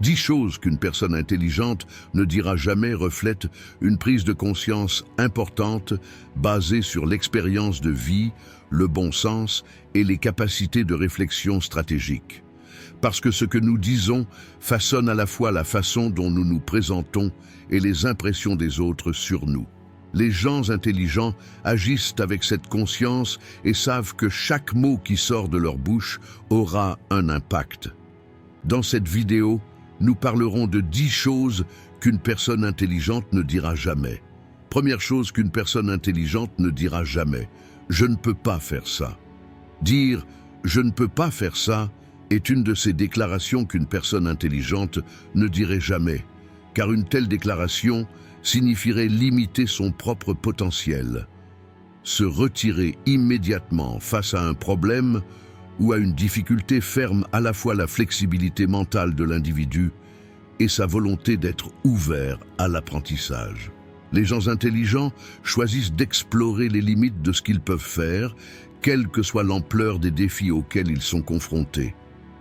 10 choses qu'une personne intelligente ne dira jamais reflètent une prise de conscience importante basée sur l'expérience de vie, le bon sens et les capacités de réflexion stratégique. Parce que ce que nous disons façonne à la fois la façon dont nous nous présentons et les impressions des autres sur nous. Les gens intelligents agissent avec cette conscience et savent que chaque mot qui sort de leur bouche aura un impact. Dans cette vidéo, nous parlerons de 10 choses qu'une personne intelligente ne dira jamais. Première chose qu'une personne intelligente ne dira jamais: je ne peux pas faire ça. Dire « je ne peux pas faire ça » est une de ces déclarations qu'une personne intelligente ne dirait jamais, car une telle déclaration signifierait limiter son propre potentiel. Se retirer immédiatement face à un problème ou à une difficulté ferme à la fois la flexibilité mentale de l'individu et sa volonté d'être ouvert à l'apprentissage. Les gens intelligents choisissent d'explorer les limites de ce qu'ils peuvent faire, quelle que soit l'ampleur des défis auxquels ils sont confrontés.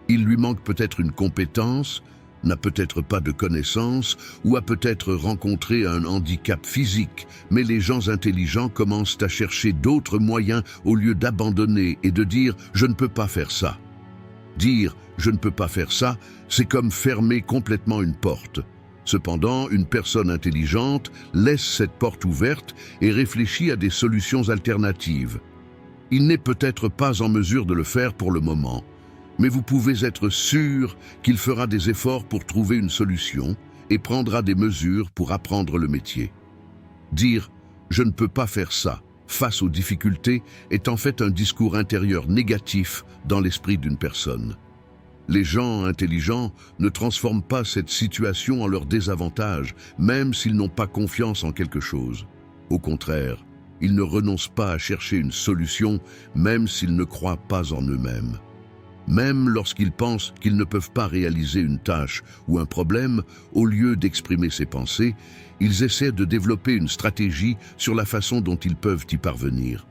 Il lui manque peut-être une compétence, n'a peut-être pas de connaissances ou a peut-être rencontré un handicap physique, mais les gens intelligents commencent à chercher d'autres moyens au lieu d'abandonner et de dire « je ne peux pas faire ça ». Dire « je ne peux pas faire ça », c'est comme fermer complètement une porte. Cependant, une personne intelligente laisse cette porte ouverte et réfléchit à des solutions alternatives. Il n'est peut-être pas en mesure de le faire pour le moment, mais vous pouvez être sûr qu'il fera des efforts pour trouver une solution et prendra des mesures pour apprendre le métier. Dire « je ne peux pas faire ça » face aux difficultés est en fait un discours intérieur négatif dans l'esprit d'une personne. Les gens intelligents ne transforment pas cette situation en leur désavantage, même s'ils n'ont pas confiance en quelque chose. Au contraire, ils ne renoncent pas à chercher une solution, même s'ils ne croient pas en eux-mêmes. Même lorsqu'ils pensent qu'ils ne peuvent pas réaliser une tâche ou un problème, au lieu d'exprimer ses pensées, ils essaient de développer une stratégie sur la façon dont ils peuvent y parvenir.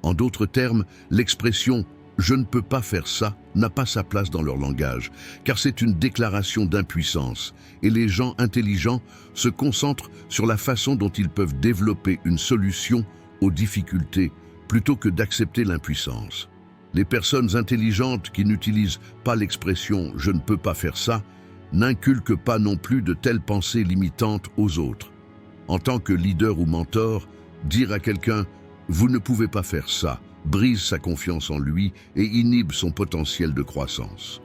En d'autres termes, l'expression « je ne peux pas faire ça » n'a pas sa place dans leur langage, car c'est une déclaration d'impuissance, et les gens intelligents se concentrent sur la façon dont ils peuvent développer une solution aux difficultés plutôt que d'accepter l'impuissance. Les personnes intelligentes qui n'utilisent pas l'expression « je ne peux pas faire ça » n'inculquent pas non plus de telles pensées limitantes aux autres. En tant que leader ou mentor, dire à quelqu'un « vous ne pouvez pas faire ça » brise sa confiance en lui et inhibe son potentiel de croissance.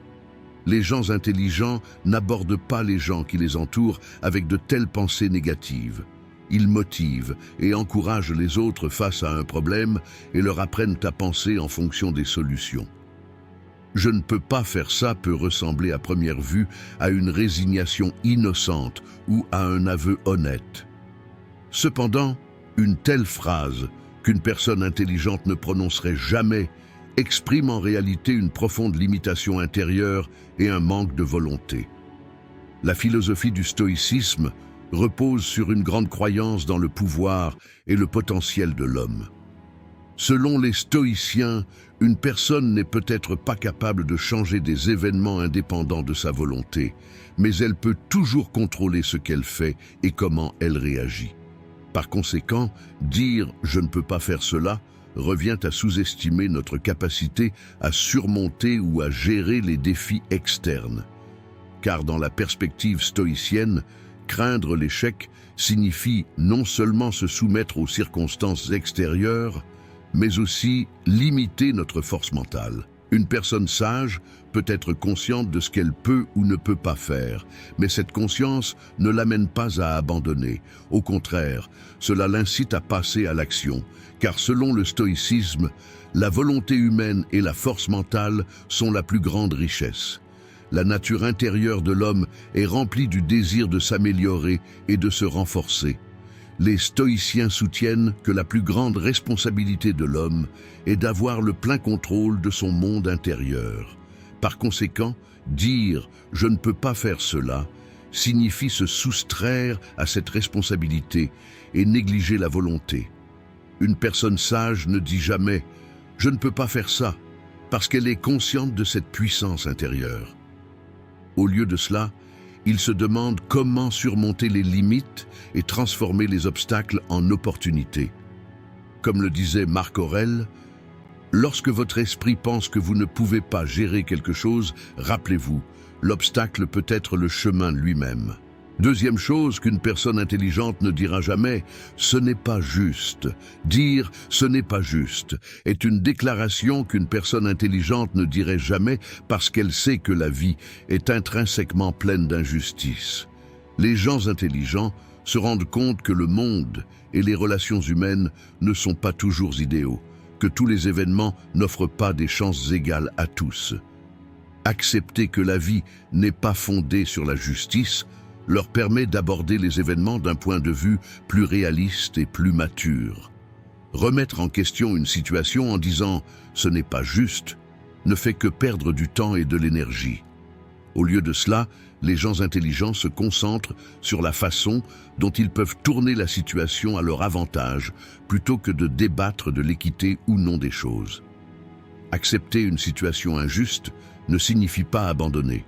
Les gens intelligents n'abordent pas les gens qui les entourent avec de telles pensées négatives. Ils motivent et encouragent les autres face à un problème et leur apprennent à penser en fonction des solutions. Je ne peux pas faire ça peut ressembler à première vue à une résignation innocente ou à un aveu honnête. Cependant, une telle phrase, qu'une personne intelligente ne prononcerait jamais, exprime en réalité une profonde limitation intérieure et un manque de volonté. La philosophie du stoïcisme repose sur une grande croyance dans le pouvoir et le potentiel de l'homme. Selon les stoïciens, une personne n'est peut-être pas capable de changer des événements indépendants de sa volonté, mais elle peut toujours contrôler ce qu'elle fait et comment elle réagit. Par conséquent, dire « je ne peux pas faire cela » revient à sous-estimer notre capacité à surmonter ou à gérer les défis externes. Car dans la perspective stoïcienne, craindre l'échec signifie non seulement se soumettre aux circonstances extérieures, mais aussi limiter notre force mentale. Une personne sage peut être consciente de ce qu'elle peut ou ne peut pas faire, mais cette conscience ne l'amène pas à abandonner. Au contraire, cela l'incite à passer à l'action, car selon le stoïcisme, la volonté humaine et la force mentale sont la plus grande richesse. La nature intérieure de l'homme est remplie du désir de s'améliorer et de se renforcer. Les stoïciens soutiennent que la plus grande responsabilité de l'homme est d'avoir le plein contrôle de son monde intérieur. Par conséquent, dire « je ne peux pas faire cela » signifie se soustraire à cette responsabilité et négliger la volonté. Une personne sage ne dit jamais « je ne peux pas faire ça » parce qu'elle est consciente de cette puissance intérieure. Au lieu de cela, Il se demande comment surmonter les limites et transformer les obstacles en opportunités. Comme le disait Marc Aurèle, « Lorsque votre esprit pense que vous ne pouvez pas gérer quelque chose, rappelez-vous, l'obstacle peut être le chemin lui-même. » Deuxième chose qu'une personne intelligente ne dira jamais, ce n'est pas juste. Dire « ce n'est pas juste » est une déclaration qu'une personne intelligente ne dirait jamais parce qu'elle sait que la vie est intrinsèquement pleine d'injustices. Les gens intelligents se rendent compte que le monde et les relations humaines ne sont pas toujours idéaux, que tous les événements n'offrent pas des chances égales à tous. Accepter que la vie n'est pas fondée sur la justice leur permet d'aborder les événements d'un point de vue plus réaliste et plus mature. Remettre en question une situation en disant « ce n'est pas juste » ne fait que perdre du temps et de l'énergie. Au lieu de cela, les gens intelligents se concentrent sur la façon dont ils peuvent tourner la situation à leur avantage plutôt que de débattre de l'équité ou non des choses. Accepter une situation injuste ne signifie pas abandonner.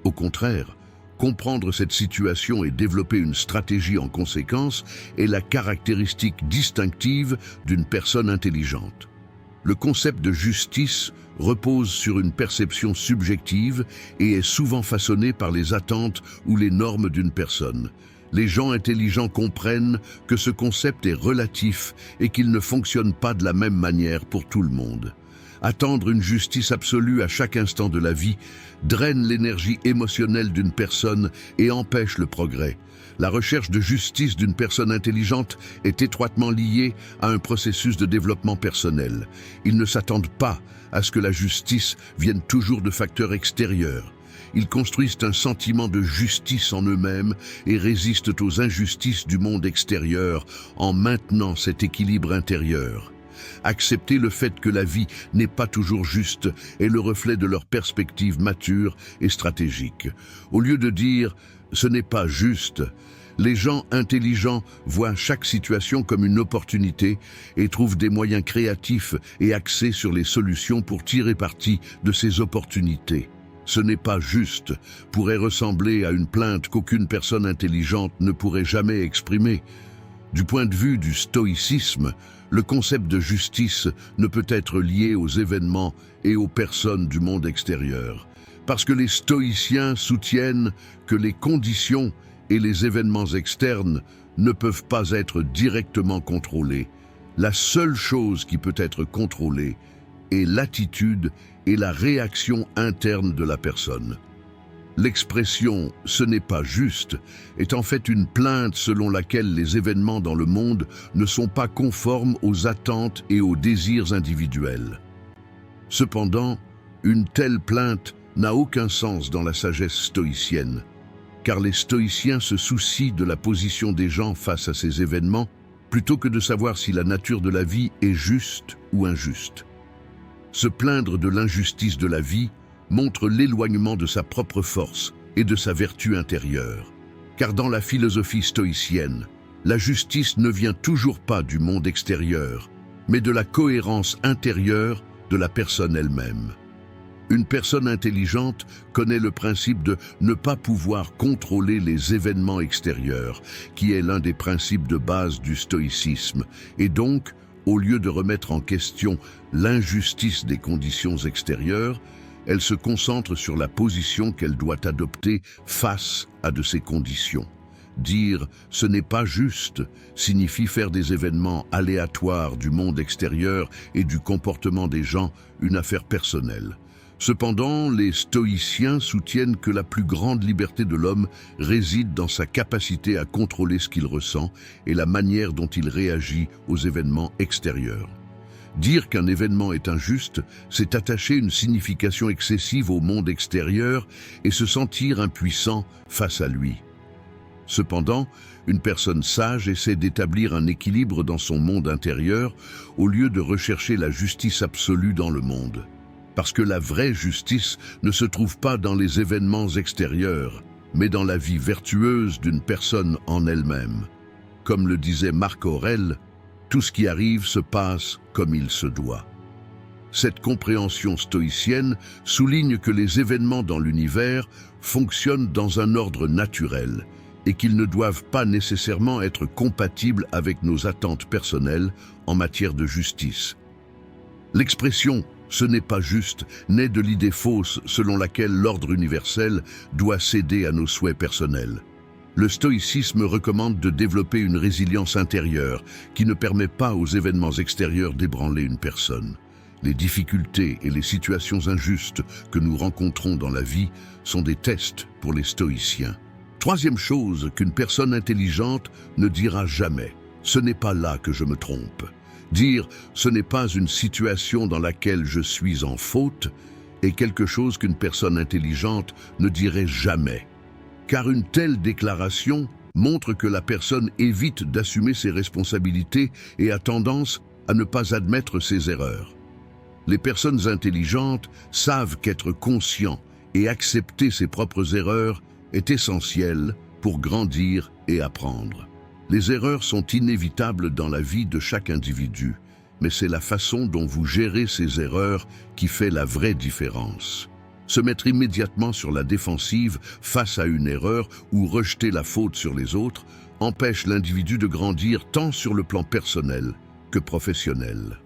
Au contraire, comprendre cette situation et développer une stratégie en conséquence est la caractéristique distinctive d'une personne intelligente. Le concept de justice repose sur une perception subjective et est souvent façonné par les attentes ou les normes d'une personne. Les gens intelligents comprennent que ce concept est relatif et qu'il ne fonctionne pas de la même manière pour tout le monde. Attendre une justice absolue à chaque instant de la vie draine l'énergie émotionnelle d'une personne et empêche le progrès. La recherche de justice d'une personne intelligente est étroitement liée à un processus de développement personnel. Ils ne s'attendent pas à ce que la justice vienne toujours de facteurs extérieurs. Ils construisent un sentiment de justice en eux-mêmes et résistent aux injustices du monde extérieur en maintenant cet équilibre intérieur. Accepter le fait que la vie n'est pas toujours juste est le reflet de leur perspective mature et stratégique. Au lieu de dire « ce n'est pas juste », les gens intelligents voient chaque situation comme une opportunité et trouvent des moyens créatifs et axés sur les solutions pour tirer parti de ces opportunités. Ce n'est pas juste pourrait ressembler à une plainte qu'aucune personne intelligente ne pourrait jamais exprimer. Du point de vue du stoïcisme, le concept de justice ne peut être lié aux événements et aux personnes du monde extérieur, parce que les stoïciens soutiennent que les conditions et les événements externes ne peuvent pas être directement contrôlés. La seule chose qui peut être contrôlée est l'attitude et la réaction interne de la personne. L'expression « ce n'est pas juste » est en fait une plainte selon laquelle les événements dans le monde ne sont pas conformes aux attentes et aux désirs individuels. Cependant, une telle plainte n'a aucun sens dans la sagesse stoïcienne, car les stoïciens se soucient de la position des gens face à ces événements plutôt que de savoir si la nature de la vie est juste ou injuste. Se plaindre de l'injustice de la vie montre l'éloignement de sa propre force et de sa vertu intérieure. Car dans la philosophie stoïcienne, la justice ne vient toujours pas du monde extérieur, mais de la cohérence intérieure de la personne elle-même. Une personne intelligente connaît le principe de ne pas pouvoir contrôler les événements extérieurs, qui est l'un des principes de base du stoïcisme, et donc, au lieu de remettre en question l'injustice des conditions extérieures, elle se concentre sur la position qu'elle doit adopter face à de ces conditions. Dire « ce n'est pas juste » signifie faire des événements aléatoires du monde extérieur et du comportement des gens une affaire personnelle. Cependant, les stoïciens soutiennent que la plus grande liberté de l'homme réside dans sa capacité à contrôler ce qu'il ressent et la manière dont il réagit aux événements extérieurs. Dire qu'un événement est injuste, c'est attacher une signification excessive au monde extérieur et se sentir impuissant face à lui. Cependant, une personne sage essaie d'établir un équilibre dans son monde intérieur au lieu de rechercher la justice absolue dans le monde. Parce que la vraie justice ne se trouve pas dans les événements extérieurs, mais dans la vie vertueuse d'une personne en elle-même. Comme le disait Marc Aurèle, tout ce qui arrive se passe comme il se doit. Cette compréhension stoïcienne souligne que les événements dans l'univers fonctionnent dans un ordre naturel et qu'ils ne doivent pas nécessairement être compatibles avec nos attentes personnelles en matière de justice. L'expression « ce n'est pas juste » naît de l'idée fausse selon laquelle l'ordre universel doit céder à nos souhaits personnels. Le stoïcisme recommande de développer une résilience intérieure qui ne permet pas aux événements extérieurs d'ébranler une personne. Les difficultés et les situations injustes que nous rencontrons dans la vie sont des tests pour les stoïciens. Troisième chose qu'une personne intelligente ne dira jamais, ce n'est pas là que je me trompe. Dire « ce n'est pas une situation dans laquelle je suis en faute » est quelque chose qu'une personne intelligente ne dirait jamais. Car une telle déclaration montre que la personne évite d'assumer ses responsabilités et a tendance à ne pas admettre ses erreurs. Les personnes intelligentes savent qu'être conscient et accepter ses propres erreurs est essentiel pour grandir et apprendre. Les erreurs sont inévitables dans la vie de chaque individu, mais c'est la façon dont vous gérez ces erreurs qui fait la vraie différence. Se mettre immédiatement sur la défensive face à une erreur ou rejeter la faute sur les autres empêche l'individu de grandir tant sur le plan personnel que professionnel.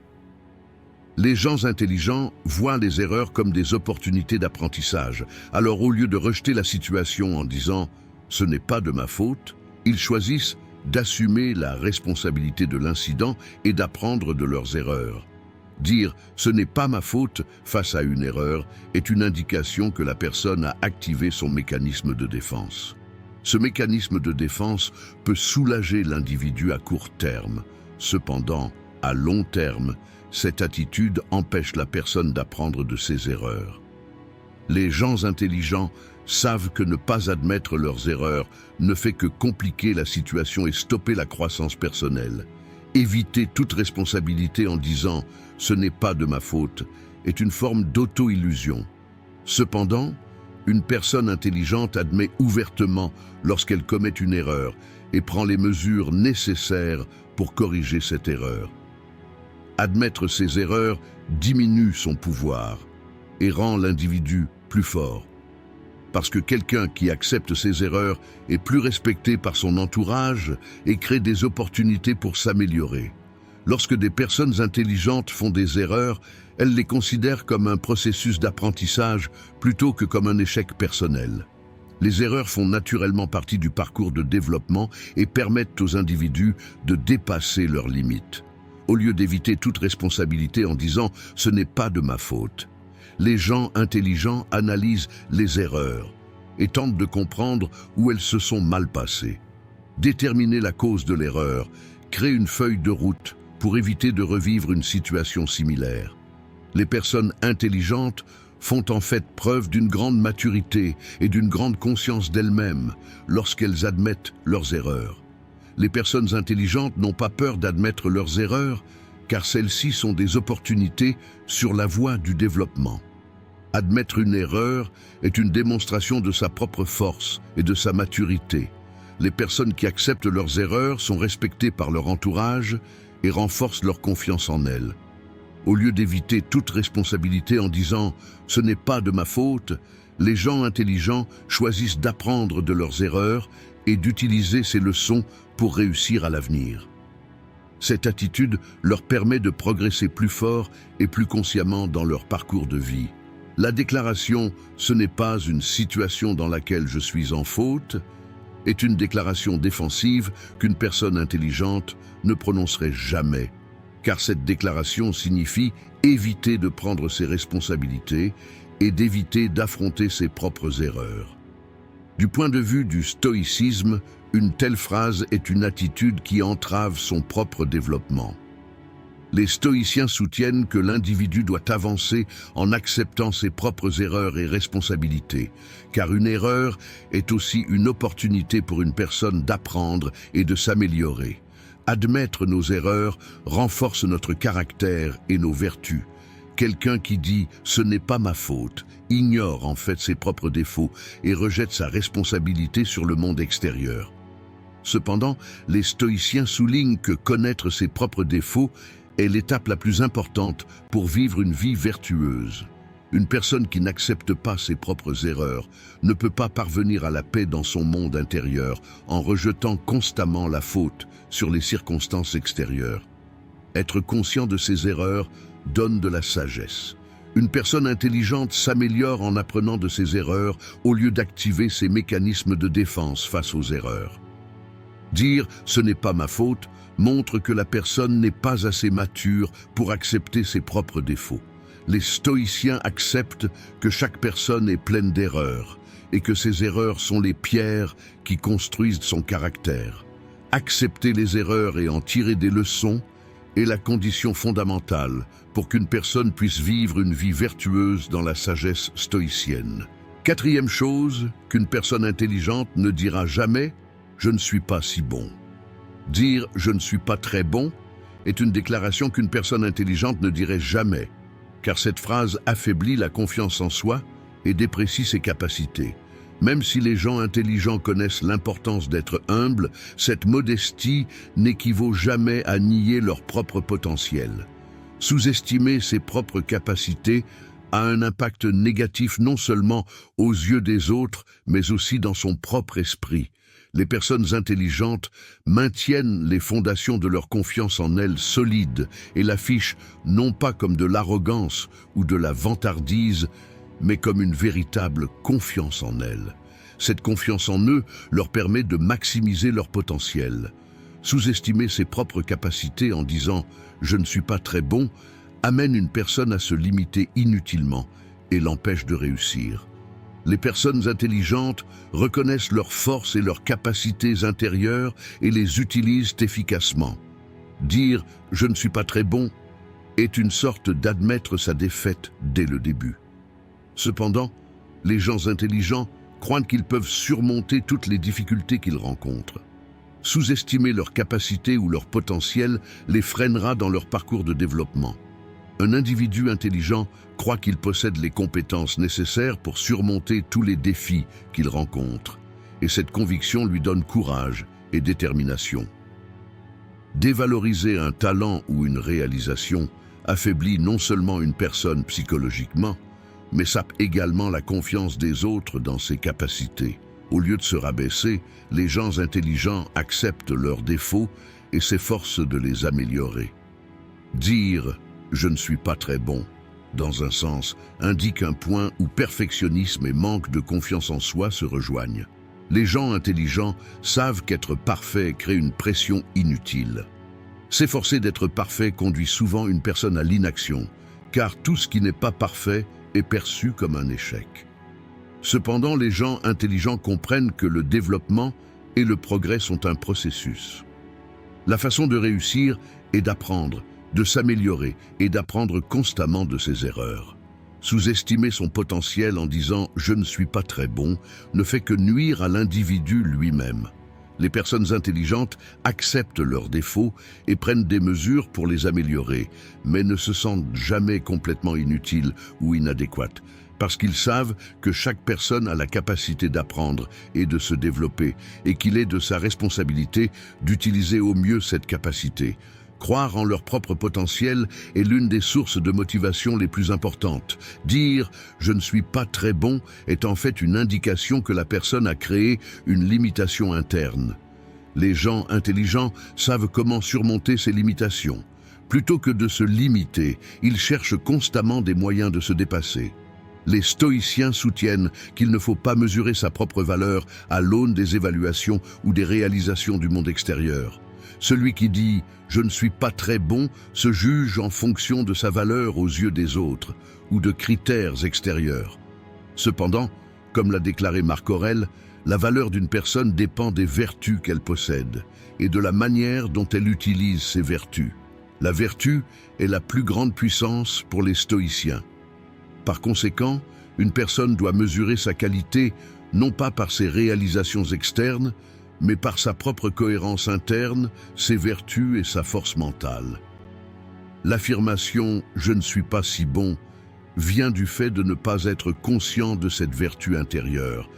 Les gens intelligents voient les erreurs comme des opportunités d'apprentissage. Alors au lieu de rejeter la situation en disant « ce n'est pas de ma faute », ils choisissent d'assumer la responsabilité de l'incident et d'apprendre de leurs erreurs. Dire « ce n'est pas ma faute » face à une erreur est une indication que la personne a activé son mécanisme de défense. Ce mécanisme de défense peut soulager l'individu à court terme. Cependant, à long terme, cette attitude empêche la personne d'apprendre de ses erreurs. Les gens intelligents savent que ne pas admettre leurs erreurs ne fait que compliquer la situation et stopper la croissance personnelle. Éviter toute responsabilité en disant « ce n'est pas de ma faute » est une forme d'auto-illusion. Cependant, une personne intelligente admet ouvertement lorsqu'elle commet une erreur et prend les mesures nécessaires pour corriger cette erreur. Admettre ses erreurs diminue son pouvoir et rend l'individu plus fort. Parce que quelqu'un qui accepte ses erreurs est plus respecté par son entourage et crée des opportunités pour s'améliorer. Lorsque des personnes intelligentes font des erreurs, elles les considèrent comme un processus d'apprentissage plutôt que comme un échec personnel. Les erreurs font naturellement partie du parcours de développement et permettent aux individus de dépasser leurs limites. Au lieu d'éviter toute responsabilité en disant « ce n'est pas de ma faute », les gens intelligents analysent les erreurs et tentent de comprendre où elles se sont mal passées. Déterminer la cause de l'erreur crée une feuille de route pour éviter de revivre une situation similaire. Les personnes intelligentes font en fait preuve d'une grande maturité et d'une grande conscience d'elles-mêmes lorsqu'elles admettent leurs erreurs. Les personnes intelligentes n'ont pas peur d'admettre leurs erreurs, car celles-ci sont des opportunités sur la voie du développement. Admettre une erreur est une démonstration de sa propre force et de sa maturité. Les personnes qui acceptent leurs erreurs sont respectées par leur entourage et renforcent leur confiance en elles. Au lieu d'éviter toute responsabilité en disant « ce n'est pas de ma faute », les gens intelligents choisissent d'apprendre de leurs erreurs et d'utiliser ces leçons pour réussir à l'avenir. Cette attitude leur permet de progresser plus fort et plus consciemment dans leur parcours de vie. La déclaration « ce n'est pas une situation dans laquelle je suis en faute » est une déclaration défensive qu'une personne intelligente ne prononcerait jamais, car cette déclaration signifie éviter de prendre ses responsabilités et d'éviter d'affronter ses propres erreurs. Du point de vue du stoïcisme, une telle phrase est une attitude qui entrave son propre développement. Les stoïciens soutiennent que l'individu doit avancer en acceptant ses propres erreurs et responsabilités, car une erreur est aussi une opportunité pour une personne d'apprendre et de s'améliorer. Admettre nos erreurs renforce notre caractère et nos vertus. Quelqu'un qui dit « ce n'est pas ma faute » ignore en fait ses propres défauts et rejette sa responsabilité sur le monde extérieur. Cependant, les stoïciens soulignent que connaître ses propres défauts est l'étape la plus importante pour vivre une vie vertueuse. Une personne qui n'accepte pas ses propres erreurs ne peut pas parvenir à la paix dans son monde intérieur en rejetant constamment la faute sur les circonstances extérieures. Être conscient de ses erreurs donne de la sagesse. Une personne intelligente s'améliore en apprenant de ses erreurs au lieu d'activer ses mécanismes de défense face aux erreurs. Dire « ce n'est pas ma faute » montre que la personne n'est pas assez mature pour accepter ses propres défauts. Les stoïciens acceptent que chaque personne est pleine d'erreurs et que ces erreurs sont les pierres qui construisent son caractère. Accepter les erreurs et en tirer des leçons est la condition fondamentale pour qu'une personne puisse vivre une vie vertueuse dans la sagesse stoïcienne. Quatrième chose qu'une personne intelligente ne dira jamais « je ne suis pas si bon ». Dire « je ne suis pas très bon » est une déclaration qu'une personne intelligente ne dirait jamais, car cette phrase affaiblit la confiance en soi et déprécie ses capacités. Même si les gens intelligents connaissent l'importance d'être humbles, cette modestie n'équivaut jamais à nier leur propre potentiel. Sous-estimer ses propres capacités a un impact négatif non seulement aux yeux des autres, mais aussi dans son propre esprit. Les personnes intelligentes maintiennent les fondations de leur confiance en elles solides et l'affichent non pas comme de l'arrogance ou de la vantardise, mais comme une véritable confiance en elles. Cette confiance en eux leur permet de maximiser leur potentiel. Sous-estimer ses propres capacités en disant « je ne suis pas très bon » amène une personne à se limiter inutilement et l'empêche de réussir. Les personnes intelligentes reconnaissent leurs forces et leurs capacités intérieures et les utilisent efficacement. Dire « je ne suis pas très bon » est une sorte d'admettre sa défaite dès le début. Cependant, les gens intelligents croient qu'ils peuvent surmonter toutes les difficultés qu'ils rencontrent. Sous-estimer leurs capacités ou leur potentiel les freinera dans leur parcours de développement. Un individu intelligent croit qu'il possède les compétences nécessaires pour surmonter tous les défis qu'il rencontre, et cette conviction lui donne courage et détermination. Dévaloriser un talent ou une réalisation affaiblit non seulement une personne psychologiquement, mais sape également la confiance des autres dans ses capacités. Au lieu de se rabaisser, les gens intelligents acceptent leurs défauts et s'efforcent de les améliorer. Dire « je ne suis pas très bon », dans un sens, indique un point où perfectionnisme et manque de confiance en soi se rejoignent. Les gens intelligents savent qu'être parfait crée une pression inutile. S'efforcer d'être parfait conduit souvent une personne à l'inaction, car tout ce qui n'est pas parfait est perçu comme un échec. Cependant, les gens intelligents comprennent que le développement et le progrès sont un processus. La façon de réussir est d'apprendre, de s'améliorer et d'apprendre constamment de ses erreurs. Sous-estimer son potentiel en disant « je ne suis pas très bon » ne fait que nuire à l'individu lui-même. Les personnes intelligentes acceptent leurs défauts et prennent des mesures pour les améliorer, mais ne se sentent jamais complètement inutiles ou inadéquates, parce qu'ils savent que chaque personne a la capacité d'apprendre et de se développer, et qu'il est de sa responsabilité d'utiliser au mieux cette capacité. Croire en leur propre potentiel est l'une des sources de motivation les plus importantes. Dire « je ne suis pas très bon » est en fait une indication que la personne a créé une limitation interne. Les gens intelligents savent comment surmonter ces limitations. Plutôt que de se limiter, ils cherchent constamment des moyens de se dépasser. Les stoïciens soutiennent qu'il ne faut pas mesurer sa propre valeur à l'aune des évaluations ou des réalisations du monde extérieur. Celui qui dit « je ne suis pas très bon » se juge en fonction de sa valeur aux yeux des autres ou de critères extérieurs. Cependant, comme l'a déclaré Marc Aurèle, la valeur d'une personne dépend des vertus qu'elle possède et de la manière dont elle utilise ces vertus. La vertu est la plus grande puissance pour les stoïciens. Par conséquent, une personne doit mesurer sa qualité non pas par ses réalisations externes, mais par sa propre cohérence interne, ses vertus et sa force mentale. L'affirmation « je ne suis pas si bon » vient du fait de ne pas être conscient de cette vertu intérieure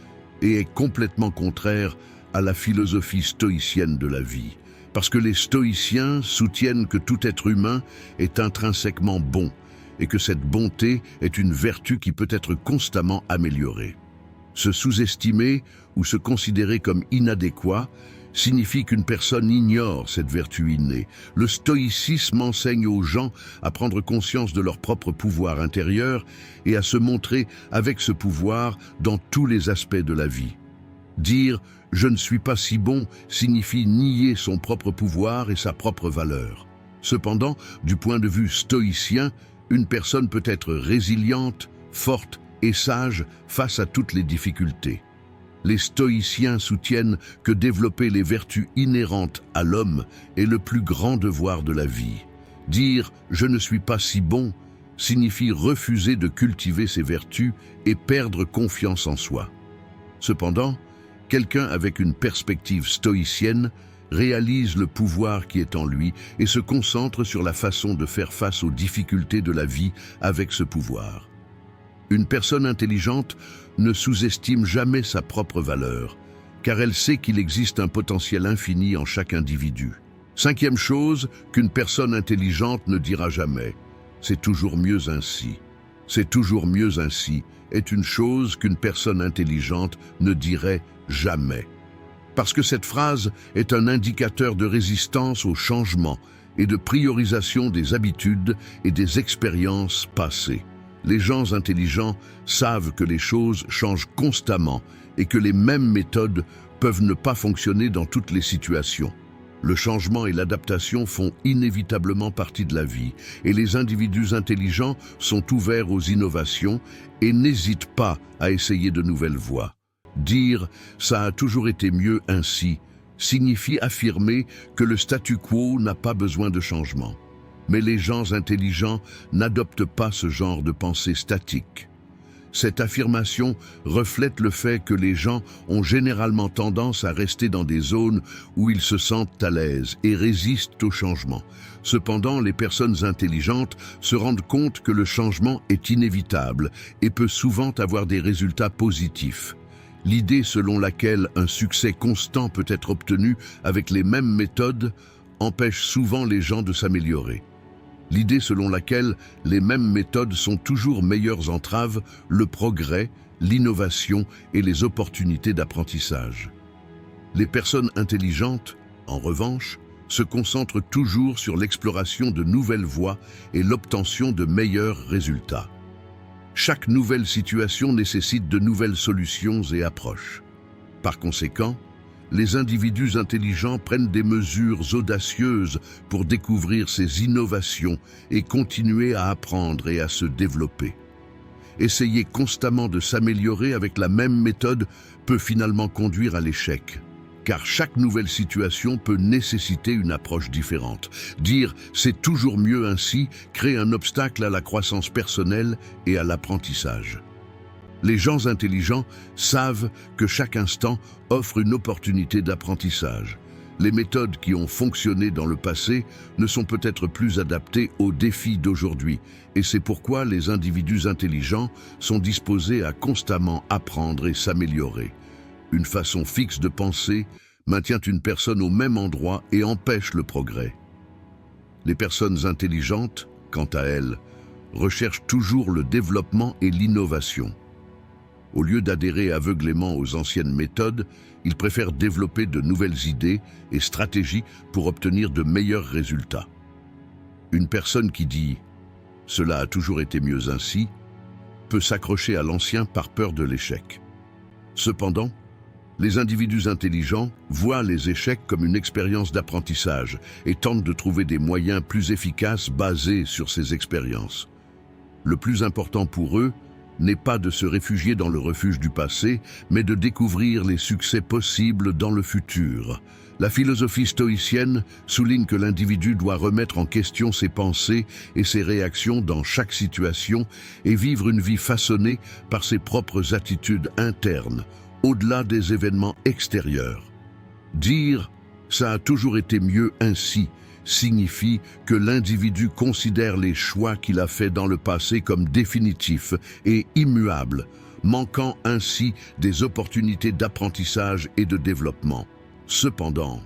et est complètement contraire à la philosophie stoïcienne de la vie. Parce que les stoïciens soutiennent que tout être humain est intrinsèquement bon et que cette bonté est une vertu qui peut être constamment améliorée. Se sous-estimer ou se considérer comme inadéquat signifie qu'une personne ignore cette vertu innée. Le stoïcisme enseigne aux gens à prendre conscience de leur propre pouvoir intérieur et à se montrer avec ce pouvoir dans tous les aspects de la vie. Dire « je ne suis pas si bon » signifie nier son propre pouvoir et sa propre valeur. Cependant, du point de vue stoïcien, une personne peut être résiliente, forte et sage face à toutes les difficultés. Les stoïciens soutiennent que développer les vertus inhérentes à l'homme est le plus grand devoir de la vie. Dire « je ne suis pas si bon » signifie refuser de cultiver ces vertus et perdre confiance en soi. Cependant, quelqu'un avec une perspective stoïcienne réalise le pouvoir qui est en lui et se concentre sur la façon de faire face aux difficultés de la vie avec ce pouvoir. Une personne intelligente ne sous-estime jamais sa propre valeur, car elle sait qu'il existe un potentiel infini en chaque individu. Cinquième chose qu'une personne intelligente ne dira jamais, c'est toujours mieux ainsi. C'est toujours mieux ainsi est une chose qu'une personne intelligente ne dirait jamais. Parce que cette phrase est un indicateur de résistance au changement et de priorisation des habitudes et des expériences passées. Les gens intelligents savent que les choses changent constamment et que les mêmes méthodes peuvent ne pas fonctionner dans toutes les situations. Le changement et l'adaptation font inévitablement partie de la vie et les individus intelligents sont ouverts aux innovations et n'hésitent pas à essayer de nouvelles voies. Dire « ça a toujours été mieux ainsi » signifie affirmer que le statu quo n'a pas besoin de changement. Mais les gens intelligents n'adoptent pas ce genre de pensée statique. Cette affirmation reflète le fait que les gens ont généralement tendance à rester dans des zones où ils se sentent à l'aise et résistent au changement. Cependant, les personnes intelligentes se rendent compte que le changement est inévitable et peut souvent avoir des résultats positifs. L'idée selon laquelle un succès constant peut être obtenu avec les mêmes méthodes empêche souvent les gens de s'améliorer. L'idée selon laquelle les mêmes méthodes sont toujours meilleures entravent le progrès, l'innovation et les opportunités d'apprentissage. Les personnes intelligentes, en revanche, se concentrent toujours sur l'exploration de nouvelles voies et l'obtention de meilleurs résultats. Chaque nouvelle situation nécessite de nouvelles solutions et approches. Par conséquent, les individus intelligents prennent des mesures audacieuses pour découvrir ces innovations et continuer à apprendre et à se développer. Essayer constamment de s'améliorer avec la même méthode peut finalement conduire à l'échec, car chaque nouvelle situation peut nécessiter une approche différente. Dire « c'est toujours mieux ainsi » crée un obstacle à la croissance personnelle et à l'apprentissage. Les gens intelligents savent que chaque instant offre une opportunité d'apprentissage. Les méthodes qui ont fonctionné dans le passé ne sont peut-être plus adaptées aux défis d'aujourd'hui, et c'est pourquoi les individus intelligents sont disposés à constamment apprendre et s'améliorer. Une façon fixe de penser maintient une personne au même endroit et empêche le progrès. Les personnes intelligentes, quant à elles, recherchent toujours le développement et l'innovation. Au lieu d'adhérer aveuglément aux anciennes méthodes, ils préfèrent développer de nouvelles idées et stratégies pour obtenir de meilleurs résultats. Une personne qui dit « cela a toujours été mieux ainsi » peut s'accrocher à l'ancien par peur de l'échec. Cependant, les individus intelligents voient les échecs comme une expérience d'apprentissage et tentent de trouver des moyens plus efficaces basés sur ces expériences. Le plus important pour eux n'est pas de se réfugier dans le refuge du passé, mais de découvrir les succès possibles dans le futur. La philosophie stoïcienne souligne que l'individu doit remettre en question ses pensées et ses réactions dans chaque situation et vivre une vie façonnée par ses propres attitudes internes, au-delà des événements extérieurs. Dire « ça a toujours été mieux ainsi » signifie que l'individu considère les choix qu'il a faits dans le passé comme définitifs et immuables, manquant ainsi des opportunités d'apprentissage et de développement. Cependant,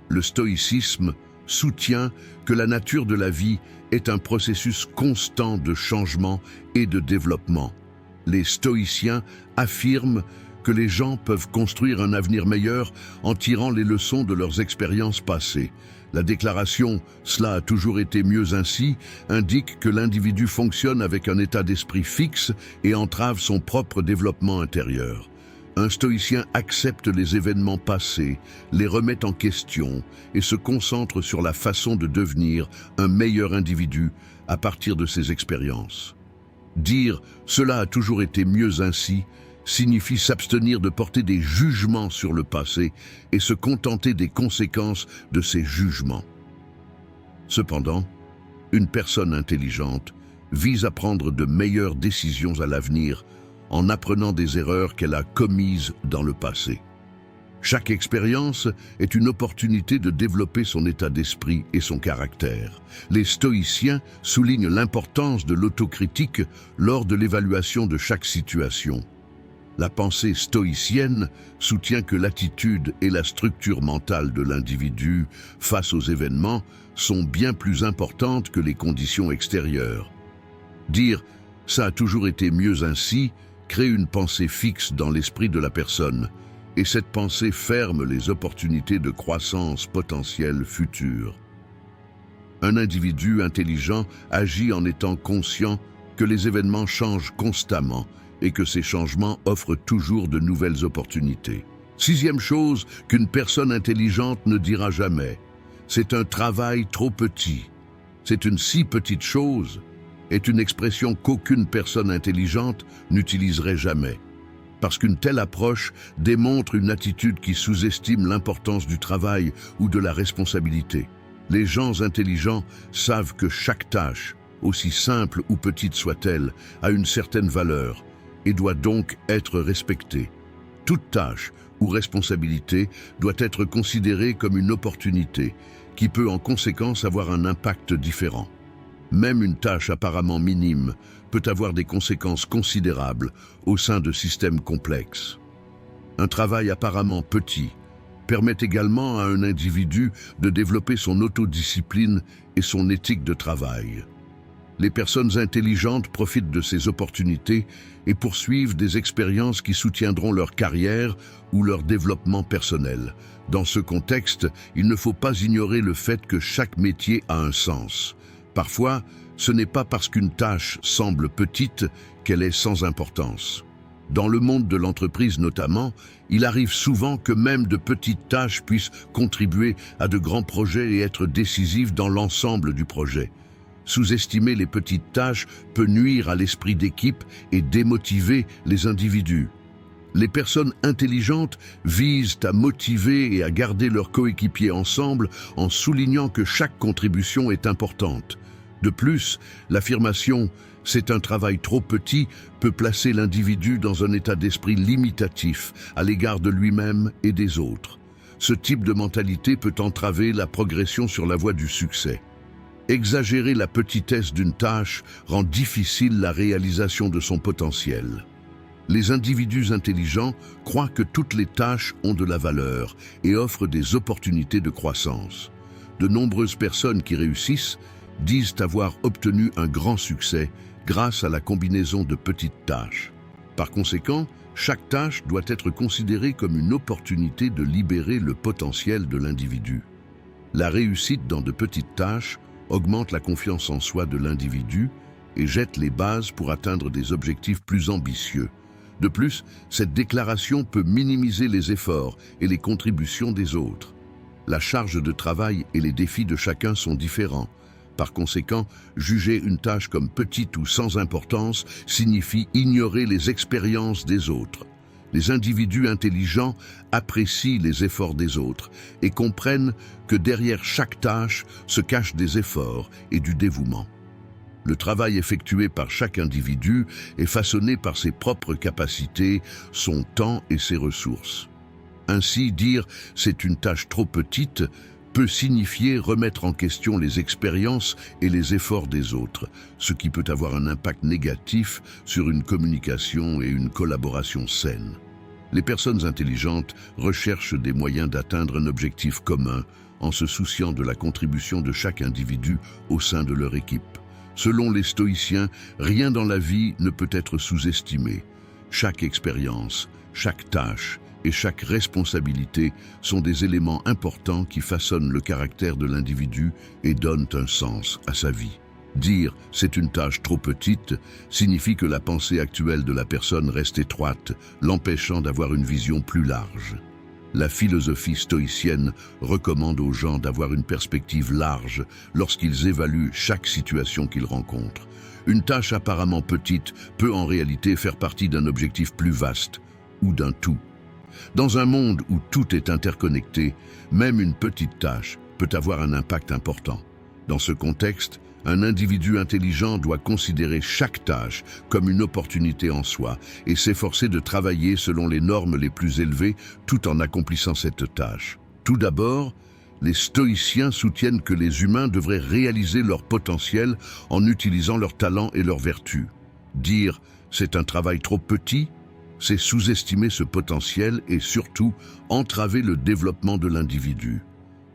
Le stoïcisme soutient que la nature de la vie est un processus constant de changement et de développement. Les stoïciens affirment que les gens peuvent construire un avenir meilleur en tirant les leçons de leurs expériences passées. La déclaration « Cela a toujours été mieux ainsi » indique que l'individu fonctionne avec un état d'esprit fixe et entrave son propre développement intérieur. Un stoïcien accepte les événements passés, les remet en question et se concentre sur la façon de devenir un meilleur individu à partir de ses expériences. Dire « Cela a toujours été mieux ainsi » signifie s'abstenir de porter des jugements sur le passé et se contenter des conséquences de ces jugements. Cependant, une personne intelligente vise à prendre de meilleures décisions à l'avenir en apprenant des erreurs qu'elle a commises dans le passé. Chaque expérience est une opportunité de développer son état d'esprit et son caractère. Les stoïciens soulignent l'importance de l'autocritique lors de l'évaluation de chaque situation. La pensée stoïcienne soutient que l'attitude et la structure mentale de l'individu face aux événements sont bien plus importantes que les conditions extérieures. Dire « ça a toujours été mieux ainsi » crée une pensée fixe dans l'esprit de la personne, et cette pensée ferme les opportunités de croissance potentielle future. Un individu intelligent agit en étant conscient que les événements changent constamment et que ces changements offrent toujours de nouvelles opportunités. Sixième chose qu'une personne intelligente ne dira jamais, c'est un travail trop petit. C'est une si petite chose est une expression qu'aucune personne intelligente n'utiliserait jamais. Parce qu'une telle approche démontre une attitude qui sous-estime l'importance du travail ou de la responsabilité. Les gens intelligents savent que chaque tâche, aussi simple ou petite soit-elle, a une certaine valeur et doit donc être respectée. Toute tâche ou responsabilité doit être considérée comme une opportunité qui peut en conséquence avoir un impact différent. Même une tâche apparemment minime peut avoir des conséquences considérables au sein de systèmes complexes. Un travail apparemment petit permet également à un individu de développer son autodiscipline et son éthique de travail. Les personnes intelligentes profitent de ces opportunités et poursuivent des expériences qui soutiendront leur carrière ou leur développement personnel. Dans ce contexte, il ne faut pas ignorer le fait que chaque métier a un sens. Parfois, ce n'est pas parce qu'une tâche semble petite qu'elle est sans importance. Dans le monde de l'entreprise notamment, il arrive souvent que même de petites tâches puissent contribuer à de grands projets et être décisives dans l'ensemble du projet. Sous-estimer les petites tâches peut nuire à l'esprit d'équipe et démotiver les individus. Les personnes intelligentes visent à motiver et à garder leurs coéquipiers ensemble en soulignant que chaque contribution est importante. De plus, l'affirmation « c'est un travail trop petit » peut placer l'individu dans un état d'esprit limitatif à l'égard de lui-même et des autres. Ce type de mentalité peut entraver la progression sur la voie du succès. Exagérer la petitesse d'une tâche rend difficile la réalisation de son potentiel. Les individus intelligents croient que toutes les tâches ont de la valeur et offrent des opportunités de croissance. De nombreuses personnes qui réussissent disent avoir obtenu un grand succès grâce à la combinaison de petites tâches. Par conséquent, chaque tâche doit être considérée comme une opportunité de libérer le potentiel de l'individu. La réussite dans de petites tâches augmente la confiance en soi de l'individu et jette les bases pour atteindre des objectifs plus ambitieux. De plus, cette déclaration peut minimiser les efforts et les contributions des autres. La charge de travail et les défis de chacun sont différents. Par conséquent, juger une tâche comme petite ou sans importance signifie ignorer les expériences des autres. Les individus intelligents apprécient les efforts des autres et comprennent que derrière chaque tâche se cachent des efforts et du dévouement. Le travail effectué par chaque individu est façonné par ses propres capacités, son temps et ses ressources. Ainsi, dire « c'est une tâche trop petite » peut signifier remettre en question les expériences et les efforts des autres, ce qui peut avoir un impact négatif sur une communication et une collaboration saine. Les personnes intelligentes recherchent des moyens d'atteindre un objectif commun en se souciant de la contribution de chaque individu au sein de leur équipe. Selon les stoïciens, rien dans la vie ne peut être sous-estimé. Chaque expérience, chaque tâche et chaque responsabilité sont des éléments importants qui façonnent le caractère de l'individu et donnent un sens à sa vie. Dire « c'est une tâche trop petite » signifie que la pensée actuelle de la personne reste étroite, l'empêchant d'avoir une vision plus large. La philosophie stoïcienne recommande aux gens d'avoir une perspective large lorsqu'ils évaluent chaque situation qu'ils rencontrent. Une tâche apparemment petite peut en réalité faire partie d'un objectif plus vaste ou d'un tout. Dans un monde où tout est interconnecté, même une petite tâche peut avoir un impact important. Dans ce contexte, un individu intelligent doit considérer chaque tâche comme une opportunité en soi et s'efforcer de travailler selon les normes les plus élevées tout en accomplissant cette tâche. Tout d'abord, les stoïciens soutiennent que les humains devraient réaliser leur potentiel en utilisant leurs talents et leurs vertus. Dire « c'est un travail trop petit », c'est sous-estimer ce potentiel et surtout entraver le développement de l'individu.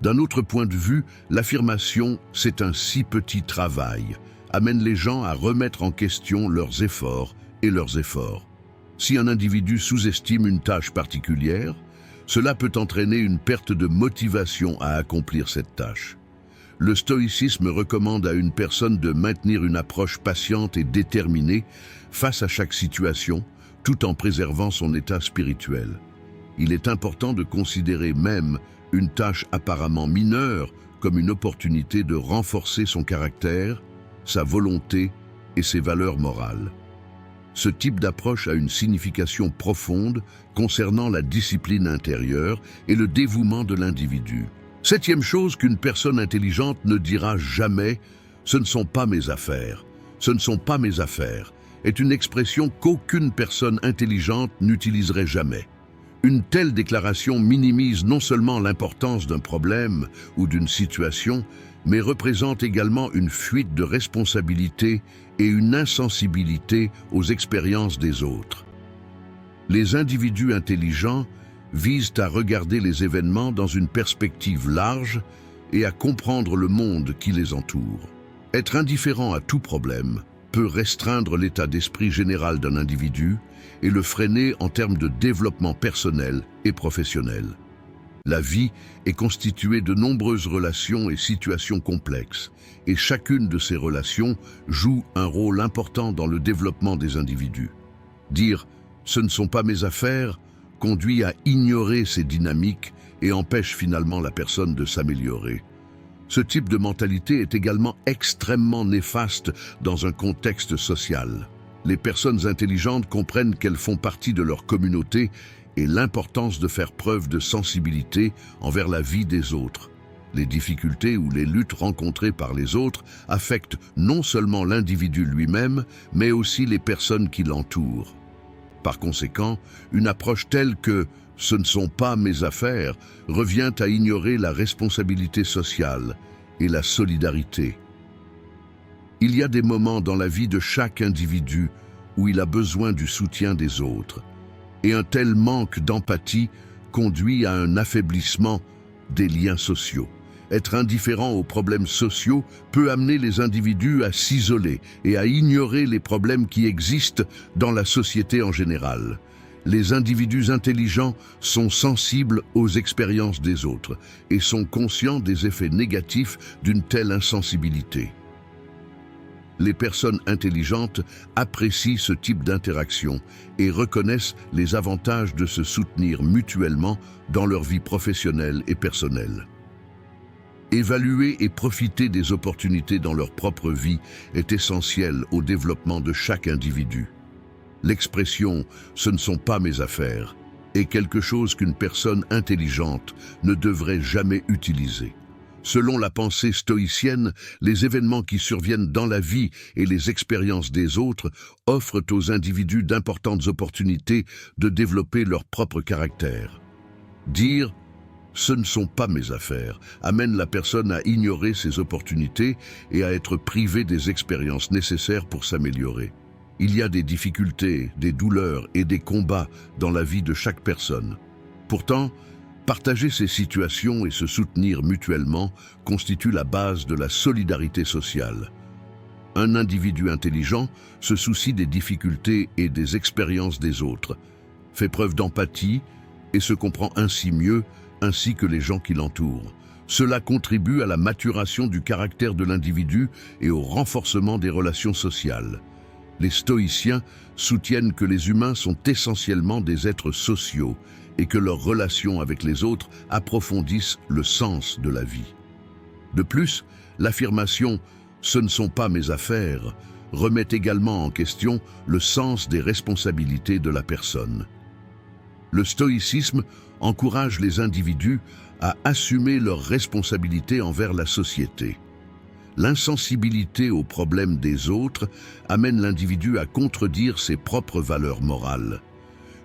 D'un autre point de vue, l'affirmation « c'est un si petit travail » amène les gens à remettre en question leurs efforts et leurs efforts. Si un individu sous-estime une tâche particulière, cela peut entraîner une perte de motivation à accomplir cette tâche. Le stoïcisme recommande à une personne de maintenir une approche patiente et déterminée face à chaque situation, tout en préservant son état spirituel. Il est important de considérer même une tâche apparemment mineure comme une opportunité de renforcer son caractère, sa volonté et ses valeurs morales. Ce type d'approche a une signification profonde concernant la discipline intérieure et le dévouement de l'individu. Septième chose qu'une personne intelligente ne dira jamais « ce ne sont pas mes affaires »,« ce ne sont pas mes affaires » est une expression qu'aucune personne intelligente n'utiliserait jamais. Une telle déclaration minimise non seulement l'importance d'un problème ou d'une situation, mais représente également une fuite de responsabilité et une insensibilité aux expériences des autres. Les individus intelligents visent à regarder les événements dans une perspective large et à comprendre le monde qui les entoure. Être indifférent à tout problème peut restreindre l'état d'esprit général d'un individu et le freiner en termes de développement personnel et professionnel. La vie est constituée de nombreuses relations et situations complexes, et chacune de ces relations joue un rôle important dans le développement des individus. Dire « ce ne sont pas mes affaires » conduit à ignorer ces dynamiques et empêche finalement la personne de s'améliorer. Ce type de mentalité est également extrêmement néfaste dans un contexte social. Les personnes intelligentes comprennent qu'elles font partie de leur communauté et l'importance de faire preuve de sensibilité envers la vie des autres. Les difficultés ou les luttes rencontrées par les autres affectent non seulement l'individu lui-même, mais aussi les personnes qui l'entourent. Par conséquent, une approche telle que « ce ne sont pas mes affaires » revient à ignorer la responsabilité sociale et la solidarité. Il y a des moments dans la vie de chaque individu où il a besoin du soutien des autres, et un tel manque d'empathie conduit à un affaiblissement des liens sociaux. Être indifférent aux problèmes sociaux peut amener les individus à s'isoler et à ignorer les problèmes qui existent dans la société en général. Les individus intelligents sont sensibles aux expériences des autres et sont conscients des effets négatifs d'une telle insensibilité. Les personnes intelligentes apprécient ce type d'interaction et reconnaissent les avantages de se soutenir mutuellement dans leur vie professionnelle et personnelle. Évaluer et profiter des opportunités dans leur propre vie est essentiel au développement de chaque individu. L'expression « ce ne sont pas mes affaires » est quelque chose qu'une personne intelligente ne devrait jamais utiliser. Selon la pensée stoïcienne, les événements qui surviennent dans la vie et les expériences des autres offrent aux individus d'importantes opportunités de développer leur propre caractère. Dire « ce ne sont pas mes affaires » amène la personne à ignorer ces opportunités et à être privée des expériences nécessaires pour s'améliorer. Il y a des difficultés, des douleurs et des combats dans la vie de chaque personne. Pourtant, Partager ces situations et se soutenir mutuellement constitue la base de la solidarité sociale. Un individu intelligent se soucie des difficultés et des expériences des autres, fait preuve d'empathie et se comprend ainsi mieux, ainsi que les gens qui l'entourent. Cela contribue à la maturation du caractère de l'individu et au renforcement des relations sociales. Les stoïciens soutiennent que les humains sont essentiellement des êtres sociaux et que leurs relations avec les autres approfondissent le sens de la vie. De plus, l'affirmation « ce ne sont pas mes affaires » remet également en question le sens des responsabilités de la personne. Le stoïcisme encourage les individus à assumer leurs responsabilités envers la société. L'insensibilité aux problèmes des autres amène l'individu à contredire ses propres valeurs morales.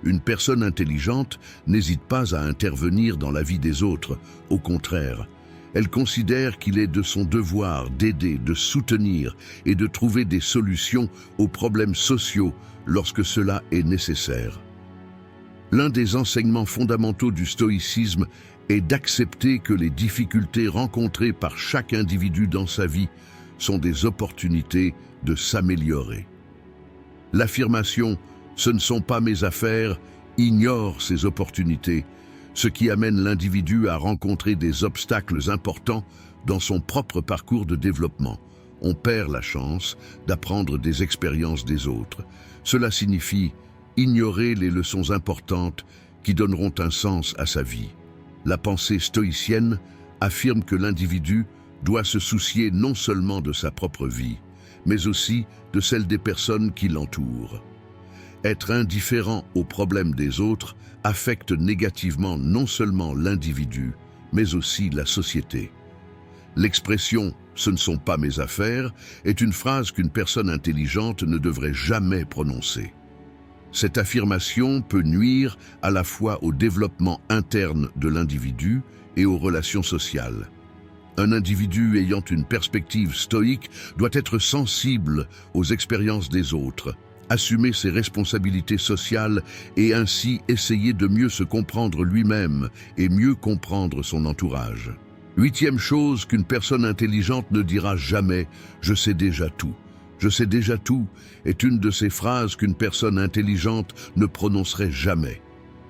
Une personne intelligente n'hésite pas à intervenir dans la vie des autres. Au contraire, elle considère qu'il est de son devoir d'aider, de soutenir et de trouver des solutions aux problèmes sociaux lorsque cela est nécessaire. L'un des enseignements fondamentaux du stoïcisme est d'accepter que les difficultés rencontrées par chaque individu dans sa vie sont des opportunités de s'améliorer. L'affirmation « ce ne sont pas mes affaires » ignore ces opportunités, ce qui amène l'individu à rencontrer des obstacles importants dans son propre parcours de développement. On perd la chance d'apprendre des expériences des autres. Cela signifie ignorer les leçons importantes qui donneront un sens à sa vie. La pensée stoïcienne affirme que l'individu doit se soucier non seulement de sa propre vie, mais aussi de celle des personnes qui l'entourent. Être indifférent aux problèmes des autres affecte négativement non seulement l'individu, mais aussi la société. L'expression « ce ne sont pas mes affaires » est une phrase qu'une personne intelligente ne devrait jamais prononcer. Cette affirmation peut nuire à la fois au développement interne de l'individu et aux relations sociales. Un individu ayant une perspective stoïque doit être sensible aux expériences des autres, assumer ses responsabilités sociales et ainsi essayer de mieux se comprendre lui-même et mieux comprendre son entourage. Huitième chose qu'une personne intelligente ne dira jamais « je sais déjà tout ». « Je sais déjà tout » est une de ces phrases qu'une personne intelligente ne prononcerait jamais.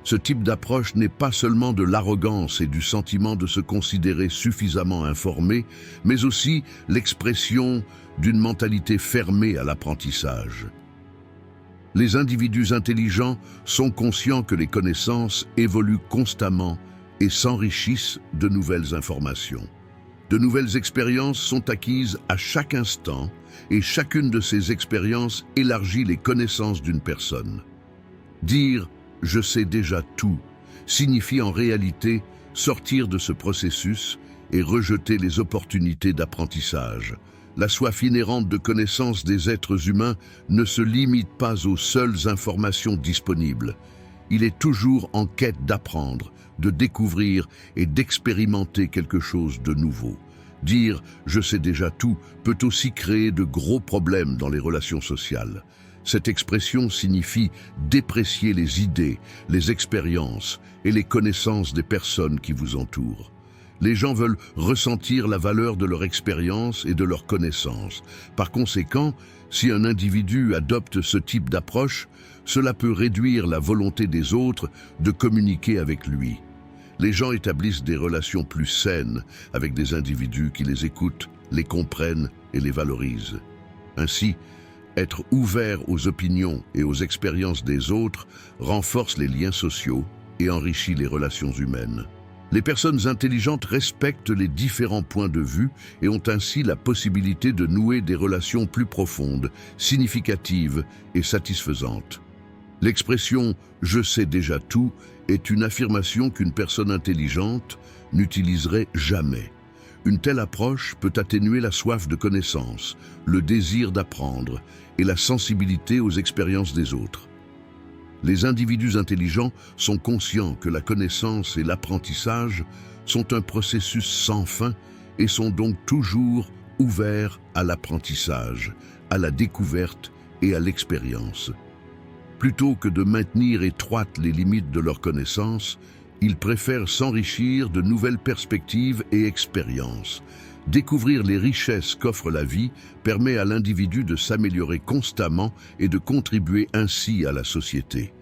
Ce type d'approche n'est pas seulement de l'arrogance et du sentiment de se considérer suffisamment informé, mais aussi l'expression d'une mentalité fermée à l'apprentissage. Les individus intelligents sont conscients que les connaissances évoluent constamment et s'enrichissent de nouvelles informations. De nouvelles expériences sont acquises à chaque instant et chacune de ces expériences élargit les connaissances d'une personne. Dire « je sais déjà tout » signifie en réalité sortir de ce processus et rejeter les opportunités d'apprentissage. La soif inhérente de connaissance des êtres humains ne se limite pas aux seules informations disponibles. Il est toujours en quête d'apprendre, de découvrir et d'expérimenter quelque chose de nouveau. Dire « je sais déjà tout » peut aussi créer de gros problèmes dans les relations sociales. Cette expression signifie déprécier les idées, les expériences et les connaissances des personnes qui vous entourent. Les gens veulent ressentir la valeur de leur expérience et de leurs connaissances. Par conséquent, si un individu adopte ce type d'approche, cela peut réduire la volonté des autres de communiquer avec lui. Les gens établissent des relations plus saines avec des individus qui les écoutent, les comprennent et les valorisent. Ainsi, être ouvert aux opinions et aux expériences des autres renforce les liens sociaux et enrichit les relations humaines. Les personnes intelligentes respectent les différents points de vue et ont ainsi la possibilité de nouer des relations plus profondes, significatives et satisfaisantes. L'expression « je sais déjà tout » est une affirmation qu'une personne intelligente n'utiliserait jamais. Une telle approche peut atténuer la soif de connaissance, le désir d'apprendre et la sensibilité aux expériences des autres. Les individus intelligents sont conscients que la connaissance et l'apprentissage sont un processus sans fin et sont donc toujours ouverts à l'apprentissage, à la découverte et à l'expérience. Plutôt que de maintenir étroites les limites de leurs connaissances, Ils préfèrent s'enrichir de nouvelles perspectives et expériences. Découvrir les richesses qu'offre la vie permet à l'individu de s'améliorer constamment et de contribuer ainsi à la société.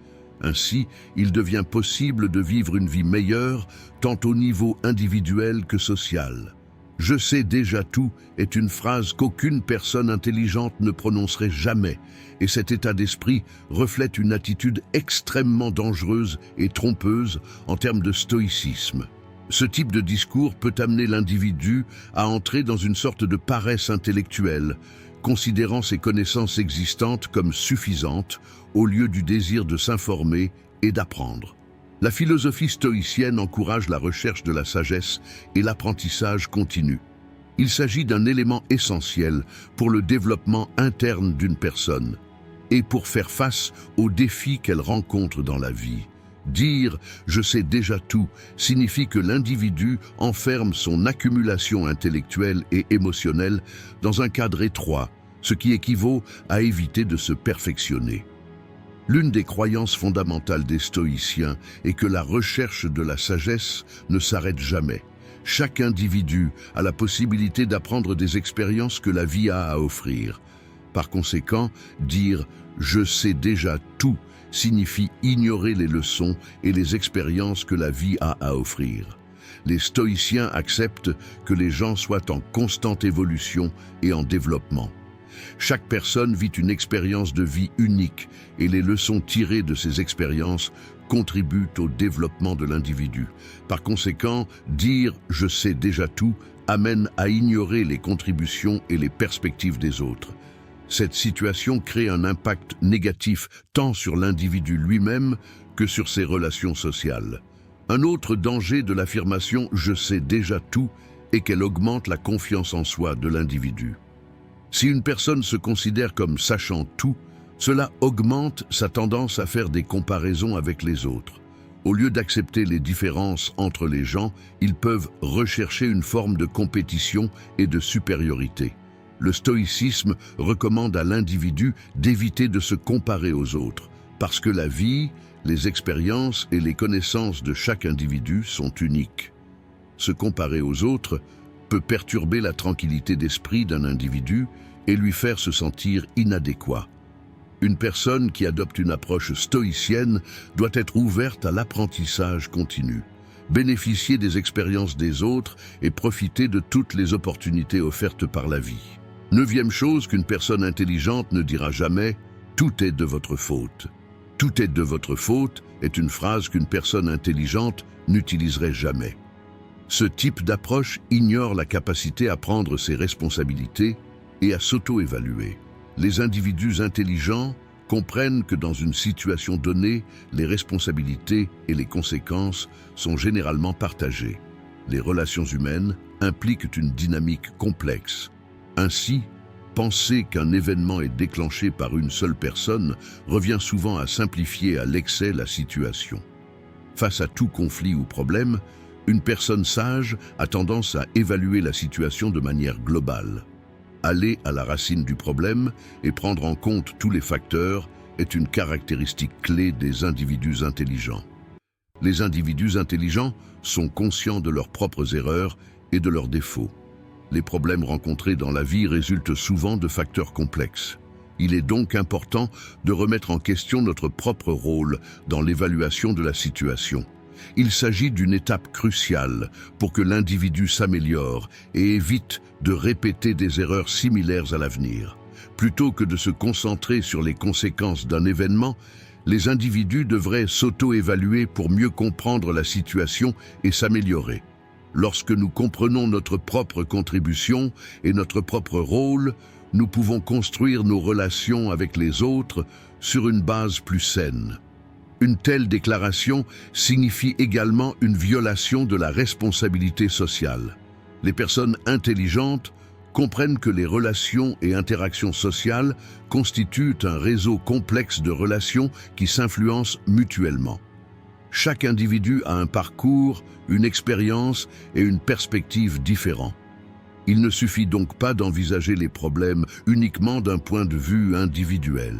Ainsi, il devient possible de vivre une vie meilleure, tant au niveau individuel que social. « Je sais déjà tout » est une phrase qu'aucune personne intelligente ne prononcerait jamais, et cet état d'esprit reflète une attitude extrêmement dangereuse et trompeuse en termes de stoïcisme. Ce type de discours peut amener l'individu à entrer dans une sorte de paresse intellectuelle, considérant ses connaissances existantes comme suffisantes au lieu du désir de s'informer et d'apprendre. La philosophie stoïcienne encourage la recherche de la sagesse et l'apprentissage continu. Il s'agit d'un élément essentiel pour le développement interne d'une personne et pour faire face aux défis qu'elle rencontre dans la vie. Dire « je sais déjà tout » signifie que l'individu enferme son accumulation intellectuelle et émotionnelle dans un cadre étroit, ce qui équivaut à éviter de se perfectionner. L'une des croyances fondamentales des stoïciens est que la recherche de la sagesse ne s'arrête jamais. Chaque individu a la possibilité d'apprendre des expériences que la vie a à offrir. Par conséquent, dire « je sais déjà tout » signifie ignorer les leçons et les expériences que la vie a à offrir. Les stoïciens acceptent que les gens soient en constante évolution et en développement. Chaque personne vit une expérience de vie unique et les leçons tirées de ces expériences contribuent au développement de l'individu. Par conséquent, dire « je sais déjà tout » amène à ignorer les contributions et les perspectives des autres. Cette situation crée un impact négatif tant sur l'individu lui-même que sur ses relations sociales. Un autre danger de l'affirmation « je sais déjà tout » est qu'elle augmente la confiance en soi de l'individu. Si une personne se considère comme sachant tout, cela augmente sa tendance à faire des comparaisons avec les autres. Au lieu d'accepter les différences entre les gens, ils peuvent rechercher une forme de compétition et de supériorité. Le stoïcisme recommande à l'individu d'éviter de se comparer aux autres, parce que la vie, les expériences et les connaissances de chaque individu sont uniques. Se comparer aux autres peut perturber la tranquillité d'esprit d'un individu et lui faire se sentir inadéquat. Une personne qui adopte une approche stoïcienne doit être ouverte à l'apprentissage continu, bénéficier des expériences des autres et profiter de toutes les opportunités offertes par la vie. Neuvième chose qu'une personne intelligente ne dira jamais, « tout est de votre faute ». « Tout est de votre faute » est une phrase qu'une personne intelligente n'utiliserait jamais. Ce type d'approche ignore la capacité à prendre ses responsabilités et à s'auto-évaluer. Les individus intelligents comprennent que dans une situation donnée, les responsabilités et les conséquences sont généralement partagées. Les relations humaines impliquent une dynamique complexe. Ainsi, penser qu'un événement est déclenché par une seule personne revient souvent à simplifier à l'excès la situation. Face à tout conflit ou problème, une personne sage a tendance à évaluer la situation de manière globale. Aller à la racine du problème et prendre en compte tous les facteurs est une caractéristique clé des individus intelligents. Les individus intelligents sont conscients de leurs propres erreurs et de leurs défauts. Les problèmes rencontrés dans la vie résultent souvent de facteurs complexes. Il est donc important de remettre en question notre propre rôle dans l'évaluation de la situation. Il s'agit d'une étape cruciale pour que l'individu s'améliore et évite de répéter des erreurs similaires à l'avenir. Plutôt que de se concentrer sur les conséquences d'un événement, les individus devraient s'auto-évaluer pour mieux comprendre la situation et s'améliorer. Lorsque nous comprenons notre propre contribution et notre propre rôle, nous pouvons construire nos relations avec les autres sur une base plus saine. Une telle déclaration signifie également une violation de la responsabilité sociale. Les personnes intelligentes comprennent que les relations et interactions sociales constituent un réseau complexe de relations qui s'influencent mutuellement. Chaque individu a un parcours, une expérience et une perspective différents. Il ne suffit donc pas d'envisager les problèmes uniquement d'un point de vue individuel.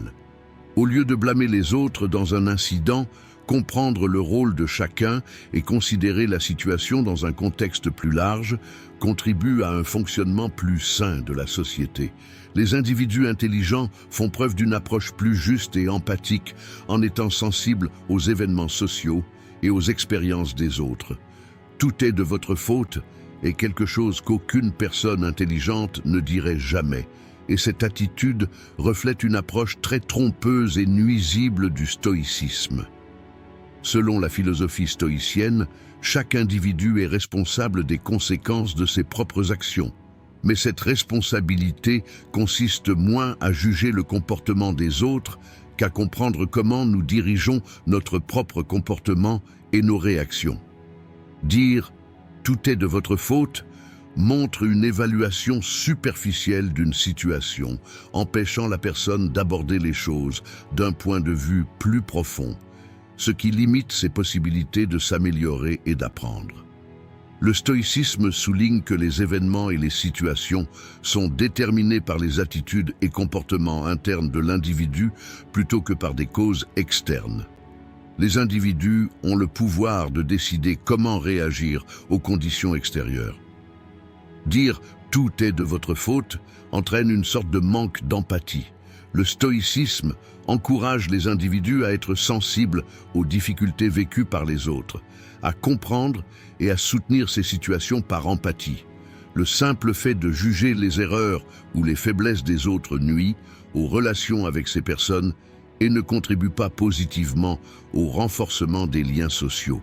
Au lieu de blâmer les autres dans un incident, Comprendre le rôle de chacun et considérer la situation dans un contexte plus large contribue à un fonctionnement plus sain de la société. Les individus intelligents font preuve d'une approche plus juste et empathique en étant sensibles aux événements sociaux et aux expériences des autres. Tout est de votre faute est quelque chose qu'aucune personne intelligente ne dirait jamais. Et cette attitude reflète une approche très trompeuse et nuisible du stoïcisme. Selon la philosophie stoïcienne, chaque individu est responsable des conséquences de ses propres actions. Mais cette responsabilité consiste moins à juger le comportement des autres qu'à comprendre comment nous dirigeons notre propre comportement et nos réactions. Dire « tout est de votre faute » montre une évaluation superficielle d'une situation, empêchant la personne d'aborder les choses d'un point de vue plus profond, ce qui limite ses possibilités de s'améliorer et d'apprendre. Le stoïcisme souligne que les événements et les situations sont déterminés par les attitudes et comportements internes de l'individu plutôt que par des causes externes. Les individus ont le pouvoir de décider comment réagir aux conditions extérieures. Dire « tout est de votre faute » entraîne une sorte de manque d'empathie. Le stoïcisme encourage les individus à être sensibles aux difficultés vécues par les autres, à comprendre et à soutenir ces situations par empathie. Le simple fait de juger les erreurs ou les faiblesses des autres nuit aux relations avec ces personnes et ne contribue pas positivement au renforcement des liens sociaux.